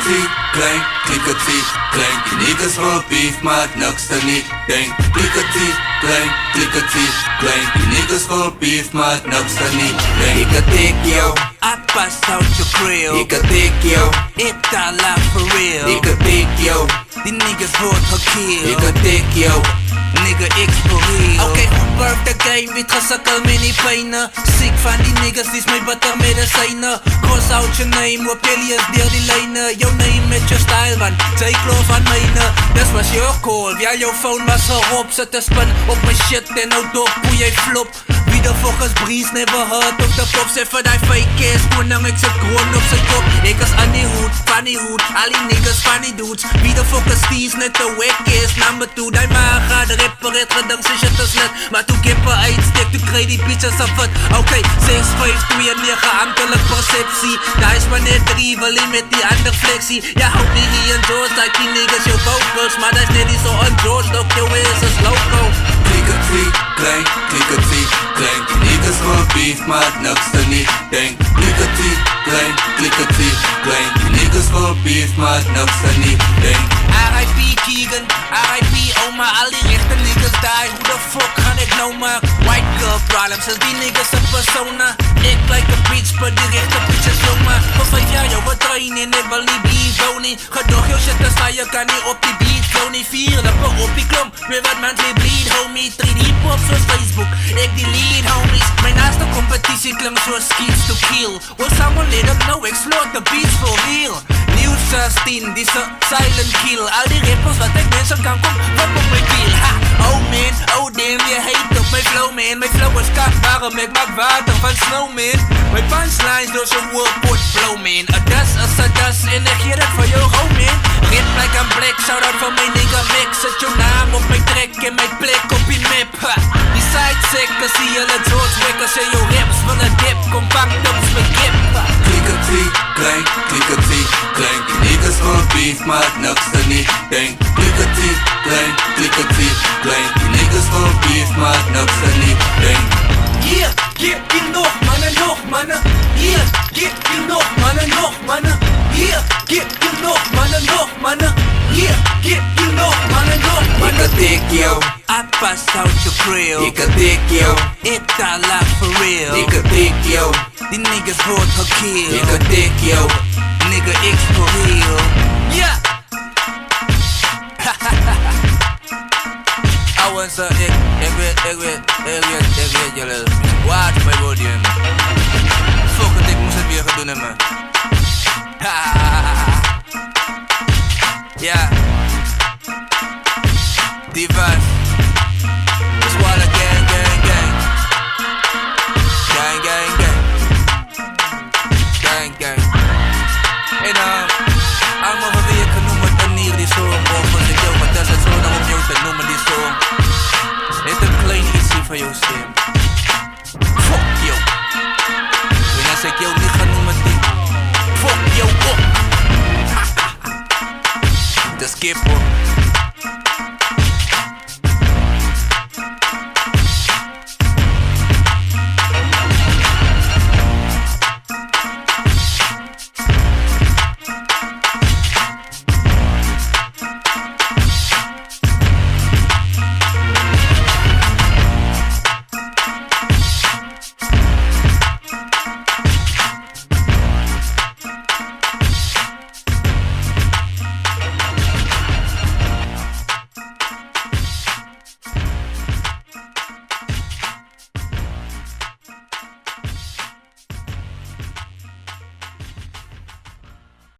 Klikkertie, klein, klikkertie, klein. Die niggas wil beef, maar het niks er niet. Denk, klikkertie, klein, klein. Die niggas wil beef, maar het niks er niet. Denk, ik kan take jou. I pass out your grill. Ik kan take jou. It all out for real. Ik kan take jou. Die niggas wordt gekill. Ik kan take jou. Nigga X for real. Oké, burp the game, wit gesakkel met die pijnen. Ziek van die niggas, die is mijn butter medicijnen. Cross out je name, op jullie is deel die lijnen. Jouw name met je style, want zij kloof van mijne. Dat was your call, ja jouw phone was erop. Zet de spin op mijn shit en nou dop, hoe jij flop. Wie de fuck is Breeze, never heard of the pop. Zeg van die fake ass, toen hang ik zit kroon op zijn kop. Ik is Annie Hood, Fanny Hood, al die niggas, funny dudes. Wie de fuck is Steez, net de wack is. Nam me toe, die maar gaat de rapper, het gedankt zijn shit is net. Maar toen kippen uitstek, toen kreeg die bitches af het. Oké, 6, 5, 2 en 9, ambtelijk perceptie. Daar is maar net rivalie met die andere flexie. Ja, hou die hier en George, like die niggas jou vocals. Maar dat is net niet zo on George, ook jouw is als loco. Klikkertie, klein, klikkertie, klein. Die niggas wil beef, maar het niks er niet. Denk, klikkertie, klein, klein. Die niggas wil beef, maar het niks er niet. Denk, R.I.P. Keegan, R.I.P. Oma, al die rechte niggas die. Hoe de fuck gaan ik nou maar? White girl problems, als die niggas een persona. Ik like a bitch, maar die rechte bitches jongen. Voor 5 jaar jou wat trainen, ik wil niet beef, woon niet. Gedoog jou shit, dan sta je kan niet op die beat. Flow niet 4, lappen op die klom. Weer wat man weer bleed, homie. 3D pop zoals Facebook, ik die lead homies. Mijn naaste competitie klinkt zoals skills to kill. Will someone let them know, explode the beats for real. Nieuw 16, die silent kill. Al die rappers wat ik mensen kan kom, wat op mijn kiel. Ha, oh man, oh damn, je hate op mijn flow man. Mijn flow is kak, waarom ik maak water van snow man. Mijn punchlines door zo'n woordpot flow man. A das, en ik geef het voor jou home man. Red black en black, shout out van mijn nigga Max. Zet jouw naam op mijn track en mijn plek op die map. Ha, die sidesekkers, zie je het George wekkers en jouw raps van een dip. Compact op mijn kip. klikkertie, klein, klein. Die niggas wil beef, maar het niks er niet. Denk, klikkertie, klein. Die niggas wil beef, maar het niks er niet. Denk, Hier, gib ihm noch mannen. Hier, gib ihm noch mannen. Hier, gib ihm noch mannen. Hier, gib ihm noch mannen. ik kan take jou. I pass out your grill. Ik kan take jou. It all out for real. Ik kan take jou. Die niggas wordt gekill. Ik kan take jou. Nigga X for real. Yeah. Ouwens, ik weet jullie. Watch mijn podium. Fuck het, ik moest het weer gaan doen, man. Ja. Divas. Swallow gang. Gang. En allemaal wat wil je kan noemen, dan hier die song. Of als ik jou, maar dat is het zo, dan om jou te noemen die song. Net een klein ietsje van jou stem. Fuck jou. En als ik jou niet ga noemen, die fuck jou op. De skipper.